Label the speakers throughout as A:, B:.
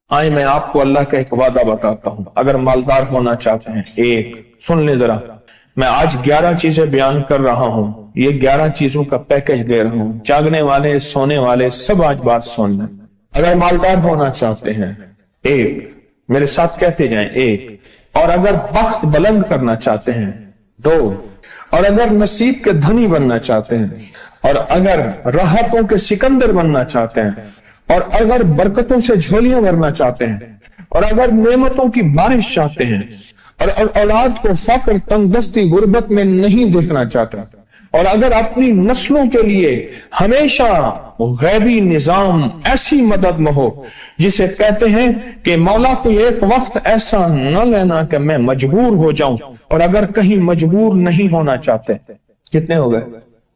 A: आए मैं आपको अल्लाह का एक वादा बताता हूं, अगर मालदार होना चाहते हैं, एक सुन ले जरा, मैं आज 11 चीजें बयान कर रहा हूं, ये 11 चीजों का पैकेज दे रहा हूं, जागने वाले सोने वाले सब आज बात सुन लें। अगर मालदार होना चाहते हैं, एक, मेरे साथ कहते जाएं, एक, और अगर बख्त बुलंद करना चाहते हैं, दो, और अगर नसीब के धनी बनना चाहते हैं, और अगर राहतों के सिकंदर बनना चाहते हैं, और अगर बरकतों से झोलियां भरना चाहते हैं, और अगर नेमतों की बारिश चाहते हैं, और औलाद को फक्र तंगदस्ती गुर्बत में नहीं देखना चाहते, और अगर अपनी नस्लों के लिए हमेशा गैबी निजाम ऐसी मदद में हो जिसे कहते हैं कि मौला को एक वक्त ऐसा न लेना कि मैं मजबूर हो जाऊं, और अगर कहीं मजबूर नहीं होना चाहते, कितने हो गए?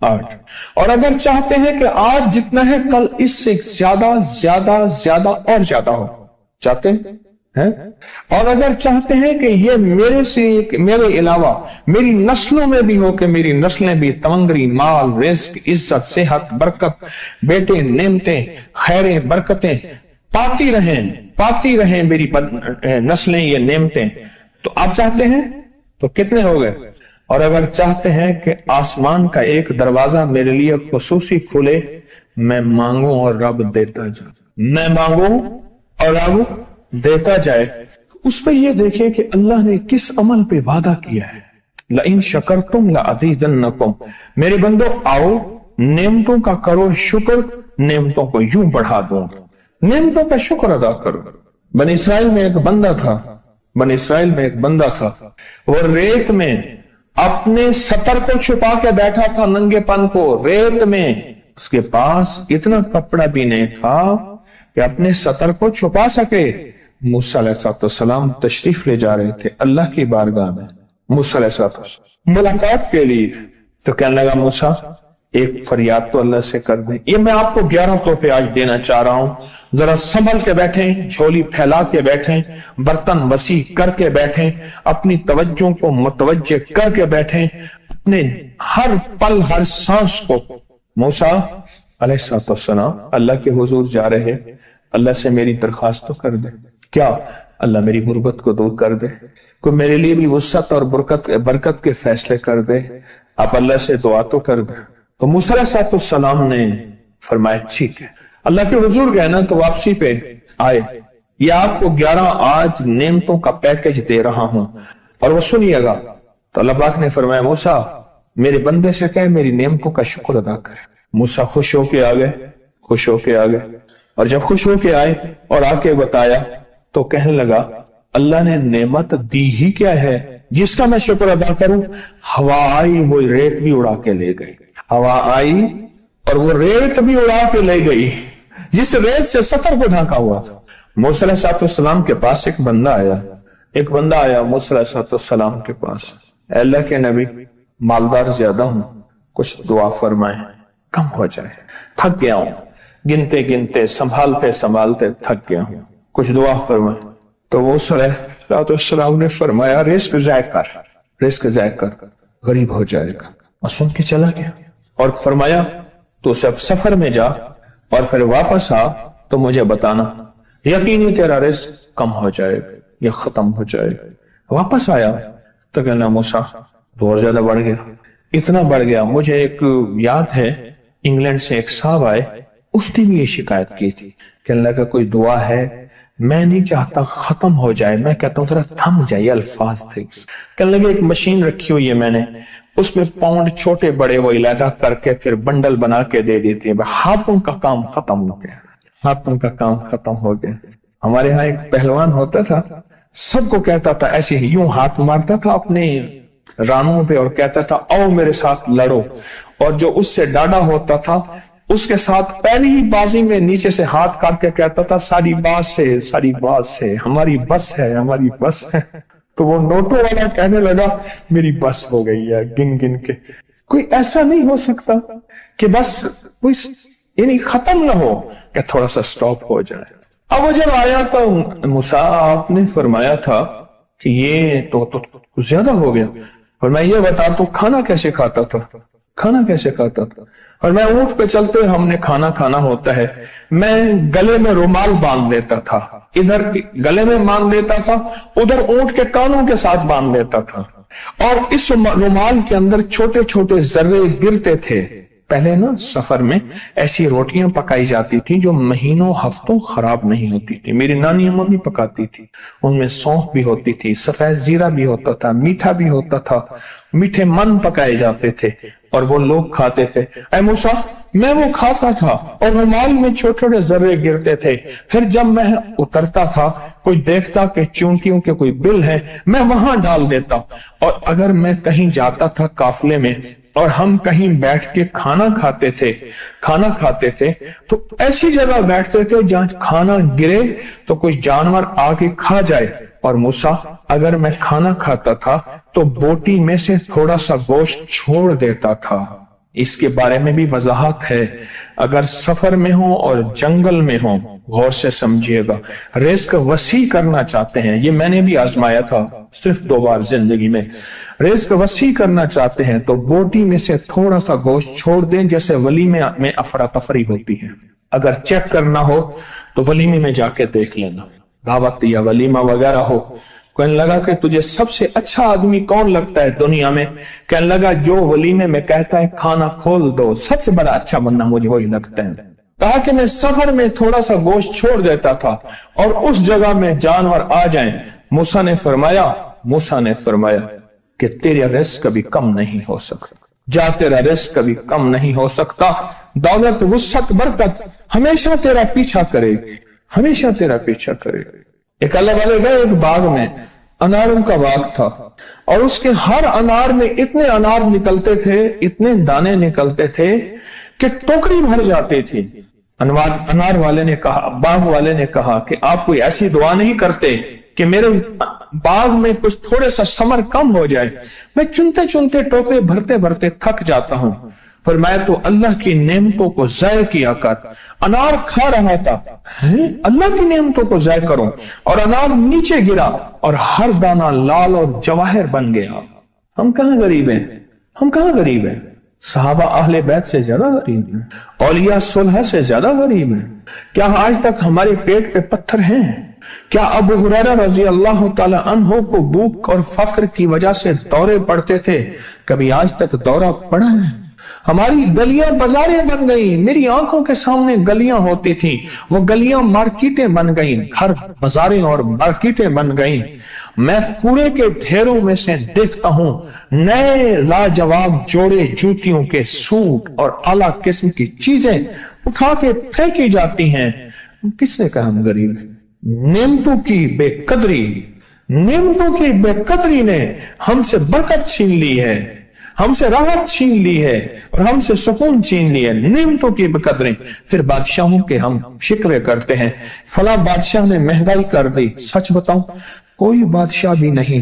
A: 8। और अगर चाहते हैं कि आज जितना है कल इससे ज्यादा ज्यादा ज्यादा और ज्यादा हो, चाहते हैं? और अगर चाहते हैं कि ये मेरे अलावा मेरी नस्लों में भी हो, कि मेरी नस्लें भी तमंगरी, माल, रिस्क, इज्जत, सेहत, बरकत, बेटे, नेमतें, खैरें, बरकतें पाती रहें मेरी नस्लें, ये नेमतें, तो आप चाहते हैं? तो कितने हो गए? और अगर चाहते हैं कि आसमान का एक दरवाजा मेरे लिए खुसूसी खुले, मैं मांगू और रब देता जाए, मैं मांगू और रब देता जाए। उस पर यह देखें कि अल्लाह ने किस अमल पे वादा किया है। लइन शकरतुम लअज़ीदन्नकुम, मेरे बंदो आओ नेमतों का करो शुक्र, नेमतों को यूं बढ़ा दूंगा, नेमतों का शुक्र अदा करो। बनी इसराइल में एक बंदा था, वो रेत में अपने सतर को छुपा के बैठा था, नंगेपन को, रेत में। उसके पास इतना कपड़ा भी नहीं था कि अपने सतर को छुपा सके। मूसा अलैहिस्सलाम तशरीफ ले जा रहे थे अल्लाह की बारगाह में, मूसा अलैहिस्सलाम मुलाकात के लिए। तो कहने लगा, मूसा एक फरियाद तो अल्लाह से कर दे। ये मैं आपको 11 तोहफे आज देना चाह रहा हूं, जरा संभल के बैठें, झोली फैला के बैठें, बर्तन वसी करके बैठें, अपनी तवज्जो को मुतवज्जे करके बैठें, अपने हर पल हर सांस को। मूसा अलैहिस्सलाम अल्लाह के हुजूर जा रहे, अल्लाह से मेरी दरखास्त तो कर दे। क्या? अल्लाह मेरी गुर्बत को दूर कर दे, कोई मेरे लिए भी वसअत और बरकत के फैसले कर दे, आप अल्लाह से दुआ तो कर दे। तो मूसा अलैहिस्सलाम ने फरमाया ठीक है। अल्लाह के हुजूर गए ना, तो वापसी पे आए, ये आपको 11 आज नेमतों का पैकेज दे रहा हूं और वो सुनिएगा। तो अल्लाह पाक ने फरमाया, मूसा मेरे बंदे से कहे मेरी नेमतों का शुक्र अदा करे। मूसा खुश होके आ गए, और जब खुश होके आए और आके बताया, तो कहने लगा, अल्लाह ने नेमत दी ही क्या है जिसका मैं शुक्र अदा करूं? हवा आई, वो रेत भी उड़ा के ले गई। हवा आई और वो रेत भी उड़ा के ले गई, जिस रेत से सतर को ढांका हुआ था। मूसा अलैहिस्सलाम के पास एक बंदा आया मूसा अलैहिस्सलाम के पास, अल्लाह के नबी मालदार ज्यादा हूं, कुछ दुआ फरमाए, कम हो जाए, थक गया हूं, गिनते गिनते संभालते थक गया हूं, कुछ दुआ फरमाए। तो मूसा अलैहिस्सलाम ने फरमाया, रिस्क जाय कर, गरीब हो जाएगा। और सुन के चला गया और फरमाया, तो सब सफर में जा और फिर वापस आ तो मुझे बताना, यकीनी तेरा रिस्क कम हो जाएगा या खत्म हो जाएगा। वापस आया तो कहना, मूसा तो और ज्यादा बढ़ गया, इतना बढ़ गया। मुझे एक याद है, इंग्लैंड से एक साहब आए, उसने भी ये शिकायत की थी, कहने लगा कोई दुआ है, मैं नहीं चाहता खत्म हो जाए, मैं कहता हूं जरा थम जाइए अल्फाज थे। कहने लगे एक मशीन रखी हुई है मैंने, उसमें पाउंड छोटे बड़े वो इलाका करके फिर बंडल बना के दे देती है, हाथों का काम खत्म हो गया। हमारे यहाँ एक पहलवान होता था, सबको कहता था ऐसे ही, यूं हाथ मारता था अपने रानों पे और कहता था आओ मेरे साथ लड़ो, और जो उससे डाढ़ा होता था उसके साथ पहली ही बाजी में नीचे से हाथ काट के कहता था सारी बात से हमारी बस है। तो वो नोटों वाला कहने लगा मेरी बस हो गई है गिन गिन के। कोई ऐसा नहीं हो सकता कि बस कोई यानी खत्म ना हो, कि थोड़ा सा स्टॉप हो जाए। अब वो जब आया तो मूसा आपने फरमाया था कि ये तो ज्यादा हो गया, और मैं ये बता तो खाना कैसे खाता था? खाना कैसे खाता था। और मैं ऊंट पे चलते हमने खाना खाना होता है, मैं गले में रुमाल बांध लेता था, इधर गले में बांध लेता था, उधर ऊंट के कानों के साथ बांध लेता था, और इस रुमाल के अंदर छोटे छोटे जर्रे गिरते थे। पहले ना सफर में ऐसी रोटियां पकाई जाती थी जो महीनों हफ्तों खराब नहीं होती थी। मेरी नानी अम्मा भी पकाती थी, उनमें सौंफ भी होती थी, सफेद जीरा भी होता था, मीठा भी होता था, मीठे मन पकाए जाते थे और वो लोग खाते थे। ऐ मूसा, मैं वो खाता था और रुमाल में छोटे छोटे जर्रे गिरते थे। फिर जब मैं उतरता था, कोई देखता कि चूंटियों के कोई बिल है, मैं वहां डाल देता। और अगर मैं कहीं जाता था काफिले में और हम कहीं बैठ के खाना खाते थे तो ऐसी जगह बैठते थे जहां खाना गिरे तो कोई जानवर आके खा जाए। और मूसा, अगर मैं खाना खाता था तो बोटी में से थोड़ा सा गोश्त छोड़ देता था। इसके बारे में भी वजाहत है। अगर सफर में हो और जंगल में हो, गौर से समझिएगा, रिस्क वसी करना चाहते हैं, ये मैंने भी आजमाया था सिर्फ 2 बार जिंदगी में। रिस्क वसी करना चाहते हैं तो बोटी में से थोड़ा सा गोश्त छोड़ दें, जैसे वलीमे में अफरा तफरी होती है। अगर चेक करना हो तो वलीमे में जाके देख लेना, दावत या वलीमा वगैरह हो। कहने लगा कि तुझे सबसे अच्छा आदमी कौन लगता है दुनिया में? कहने लगा जो वलीमे में कहता है खाना खोल दो, सबसे बड़ा अच्छा बंदा मुझे वही लगता है। कहा कि मैं सफर में थोड़ा सा गोश्त छोड़ देता था और उस जगह में जानवर आ जाएं। मूसा ने फरमाया कि तेरा रिस्क कभी कम नहीं हो सकता, जा तेरा रिस्क कभी कम नहीं हो सकता। दौलत, वुसअत, बरकत हमेशा तेरा पीछा करेगी, हमेशा तेरा पीछा करेगी। एक अल्लाह वाले गए एक बाग में, अनारों का बाग था, और उसके हर अनार में इतने अनार निकलते थे, इतने दाने निकलते थे कि टोकरी भर जाती थी। अनार वाले ने कहा, बाग वाले ने कहा कि आप कोई ऐसी दुआ नहीं करते कि मेरे बाग में कुछ थोड़े सा समर कम हो जाए? मैं चुनते चुनते टोकरे भरते भरते थक जाता हूं। पर मैं तो अल्लाह की नेमतों को ज़ाय किया कर। अनार खा रहा था, अल्लाह की नेमतों को ज़ाय करूं, और अनार नीचे गिरा और हर दाना लाल और जवाहर बन गया। हम कहां गरीब हैं? हम कहां गरीब हैं? सहाबा अहले बैत से ज्यादा गरीब हैं, औलिया सुलह से ज्यादा गरीब हैं। क्या आज तक हमारे पेट पे पत्थर हैं? क्या अबू हुरैरा रज़ी अल्लाह ताला अन्हु को भूख और फक्र की वजह से दौरे पड़ते थे? कभी आज तक दौरा पड़ा है? हमारी गलियां बाजारें बन गई, मेरी आंखों के सामने गलियां होती थी, वो गलियां मार्केटें बन गई, घर बाजारें और मार्केटें बन गई। मैं कूड़े के ढेरों में से देखता हूं नए लाजवाब जोड़े जूतियों के सूट और आला किस्म की चीजें उठा के फेंकी जाती हैं। किसने कहा हम गरीब हैं? नेमतों की बेकदरी ने हमसे बरकत छीन ली है, हमसे राहत छीन ली है और हमसे सुकून छीन ली है। नेमतों की बेकदरी। फिर बादशाहों के हम शिकवे करते हैं, फला बादशाह ने महंगाई कर दी। सच बताऊं, कोई बादशाह भी नहीं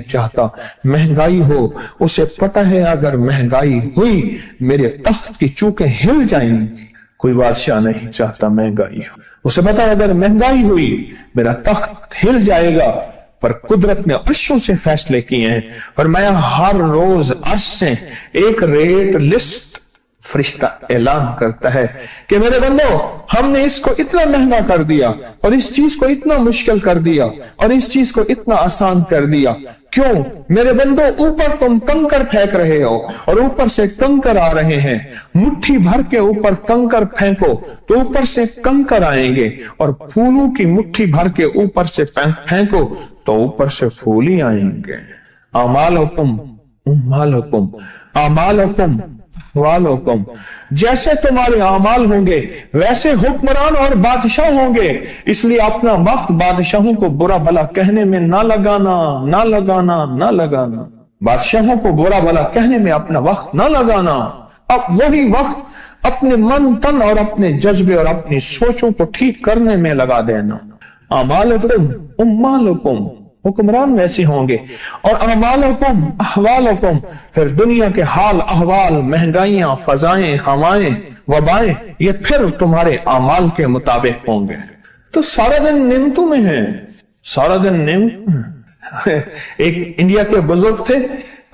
A: चाहता महंगाई हो। उसे पता है अगर महंगाई हुई मेरे तख्त की चूकें हिल जाएंगी। कोई बादशाह नहीं चाहता महंगाई हो, उसे पता है अगर महंगाई हुई मेरा तख्त हिल जाएगा। पर कुदरत ने अर्शों से फैसले किए हैं, और मैं हर रोज अर्श से एक रेट लिस्ट फरिश्ता ऐलान करता है कि मेरे बंदो, हमने इसको इतना महंगा कर दिया और इस चीज को इतना मुश्किल कर दिया और इस चीज को इतना आसान कर दिया। क्यों मेरे बंदो? ऊपर तुम कंकर फेंक रहे हो और ऊपर से कंकर आ रहे हैं। मुट्ठी भर के ऊपर कंकर फेंको तो ऊपर से कंकर आएंगे, और फूलों की मुट्ठी भर के ऊपर से फेंको तो ऊपर से फूल ही आएंगे। अमालुकुम वालुकुम, जैसे तुम्हारे अमाल होंगे वैसे हुक्मरान और बादशाह होंगे। इसलिए अपना वक्त बादशाहों को बुरा भला कहने में ना लगाना। बादशाहों को बुरा भला कहने में अपना वक्त ना लगाना। अब वही वक्त अपने मन तन और अपने जज्बे और अपनी सोचों को ठीक करने में लगा देना। अमालुकुम, हुक्मरान वैसे होंगे, और अहवालुकुम अहवालुकुम, फिर दुनिया के हाल अहवाल, महंगाइयां, फजाएं, हवाएं, वबाएं, ये फिर तुम्हारे अमाल के मुताबिक होंगे। तो सारा दिन नेमतों में है, सारा दिन नेमत। एक इंडिया के बुजुर्ग थे,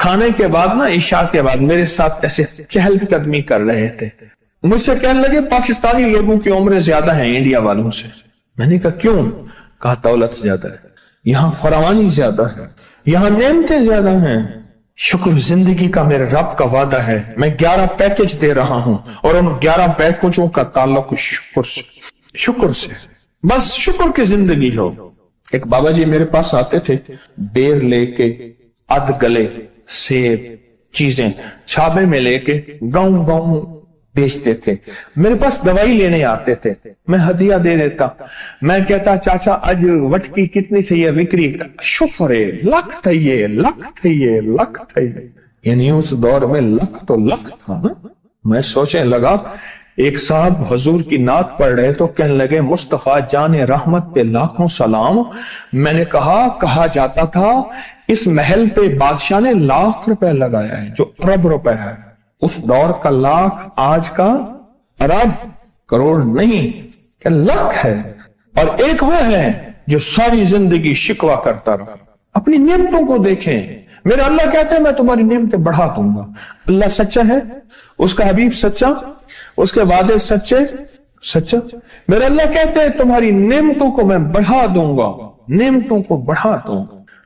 A: کھانے کے بعد نا عشاء کے بعد میرے ساتھ ایسے چہل قدمی کر رہے تھے. مجھ سے کہنے لگے پاکستانی لوگوں کی عمریں زیادہ ہیں انڈیا والوں سے. میں نے کہا کیوں؟ کہا دولت زیادہ ہے, یہاں فراوانی زیادہ ہے, یہاں نعمتیں زیادہ ہیں. شکر زندگی کا میرے رب کا وعدہ ہے, میں 11 پیکج دے رہا ہوں اور ان 11 پیکجوں کا تعلق شکر سے. بس شکر کی زندگی ہو. ایک بابا جی میرے پاس آتے تھے, بیر لے کے, اد گلے, سیب, چیزیں چھابے میں لے کے گاؤں گاؤں بیچتے تھے. میرے پاس دوائی لینے آتے تھے, میں ہدیہ دے دیتا. میں کہتا چاچا آج وٹکی کتنی تھی, یہ وکری. شکر ہے, لکھ تھے, لکھ تھے, لکھ تھے. یعنی اس دور میں لکھ تو لکھ تھا نا. میں سوچنے لگا, ایک صاحب حضور کی نعت پڑھ رہے تو کہنے لگے مصطفیٰ جان رحمت پہ لاکھوں سلام. میں نے کہا جاتا تھا اس محل پہ بادشاہ نے لاکھ روپے لگایا ہے, جو ارب روپے ہے. اس دور کا لاکھ آج کا ارب کروڑ نہیں کہ لاکھ ہے. اور ایک وہ ہے جو ساری زندگی شکوہ کرتا رہا. اپنی نعمتوں کو دیکھیں. میرا اللہ کہتا ہے میں تمہاری نعمتیں بڑھا دوں گا. اللہ سچا ہے, اس کا حبیب سچا, اس کے وعدے سچا. میرا اللہ کہتے ہیں تمہاری نعمتوں کو میں بڑھا دوں گا, نعمتوں کو بڑھا دوں,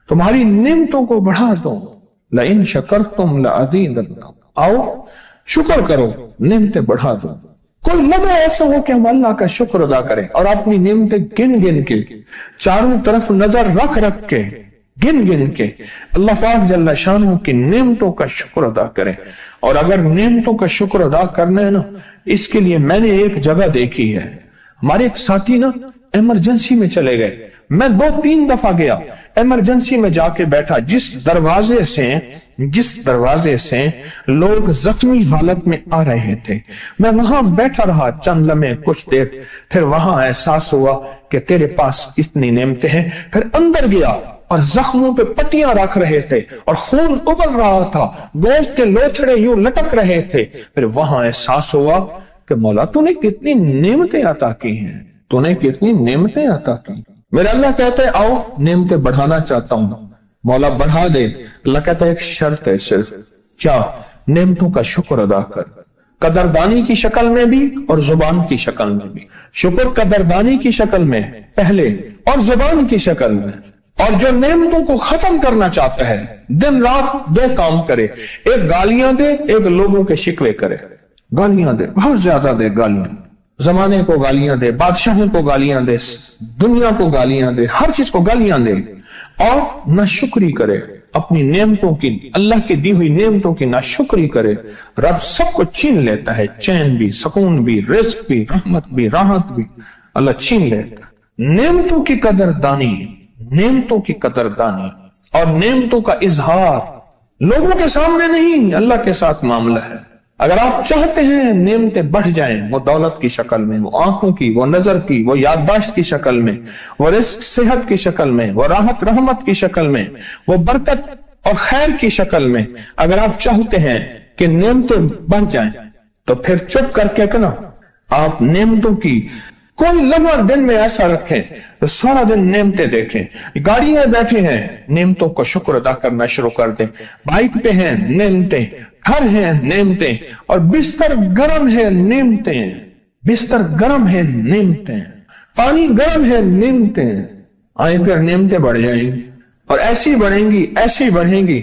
A: تمہاری نعمتوں کو بڑھا دوں. لئن شکرتم لأزیدنکم. آؤ شکر کرو, نعمتیں بڑھا دو. کوئی لمحہ ایسا ہو کہ ہم اللہ کا شکر ادا کریں اور اپنی نعمتیں گن گن کے, چاروں طرف نظر رکھ کے, گن گن کے اللہ پاک جل شانہ کی نعمتوں کا شکر ادا کریں. اور اگر نعمتوں کا شکر ادا کرنا ہے نا, اس کے لیے میں نے ایک جگہ دیکھی ہے. ہمارے ایک ساتھی نا ایمرجنسی میں چلے گئے. میں 2-3 دفعہ گیا, ایمرجنسی میں جا کے بیٹھا. جس دروازے سے لوگ زخمی حالت میں آ رہے تھے, میں وہاں بیٹھا رہا چند لمحے, کچھ دیر. پھر وہاں احساس ہوا کہ تیرے پاس اتنی نعمتیں ہیں. پھر اندر گیا اور زخموں پہ پٹیاں رکھ رہے تھے اور خون ابل رہا تھا, گوشت کے لوتھڑے یوں لٹک رہے تھے. پھر وہاں احساس ہوا کہ مولا تو نے کتنی نعمتیں عطا کی ہیں, تو نے کتنی نعمتیں عطا کی. میرا اللہ کہتا ہے آؤ نعمتیں بڑھانا چاہتا ہوں. مولا بڑھا دے. اللہ کہتا ہے ایک شرط ہے صرف, کیا؟ نعمتوں کا شکر ادا کر, قدردانی کی شکل میں بھی اور زبان کی شکل میں بھی. شکر قدردانی کی شکل میں پہلے اور زبان کی شکل میں. اور جو نعمتوں کو ختم کرنا چاہتا ہے دن رات 2 کام کرے, ایک گالیاں دے, ایک لوگوں کے شکوے کرے. گالیاں دے, بہت زیادہ دے گالیاں, زمانے کو گالیاں دے, بادشاہوں کو گالیاں دے, دنیا کو گالیاں دے, ہر چیز کو گالیاں دے. اور ناشکری کرے اپنی نعمتوں کی, اللہ کی دی ہوئی نعمتوں کی ناشکری کرے. رب سب کو چھین لیتا ہے, چین بھی, سکون بھی, رزق بھی, رحمت بھی, راحت بھی اللہ چھین لیتا ہے. نعمتوں کی قدردانی, نعمتوں کی قدردانی اور نعمتوں کا اظہار لوگوں کے سامنے نہیں, اللہ کے ساتھ معاملہ ہے. اگر آپ چاہتے ہیں نعمتیں بڑھ جائیں, وہ دولت کی شکل میں, وہ آنکھوں کی, وہ نظر کی, وہ یادداشت کی شکل میں, وہ رزق صحت کی شکل میں, وہ راحت رحمت کی شکل میں, وہ برکت اور خیر کی شکل میں, اگر آپ چاہتے ہیں کہ نعمتیں بڑھ جائیں تو پھر چپ کر کے کنا آپ نعمتوں کی کوئی لمحہ دن میں ایسا رکھیں تو سارا دن نعمتیں دیکھیں. گاڑی میں بیٹھے ہیں, نعمتوں کا شکر ادا کرنا شروع کر دیں. بائک پہ ہیں, نعمتیں. گھر ہیں, نعمتیں. اور بستر گرم ہے, نعمتیں. بستر گرم ہے, نعمتیں. پانی گرم ہے, نعمتیں. آئیں پھر نعمتیں بڑھ جائیں گی اور ایسی بڑھیں گی, ایسی بڑھیں گی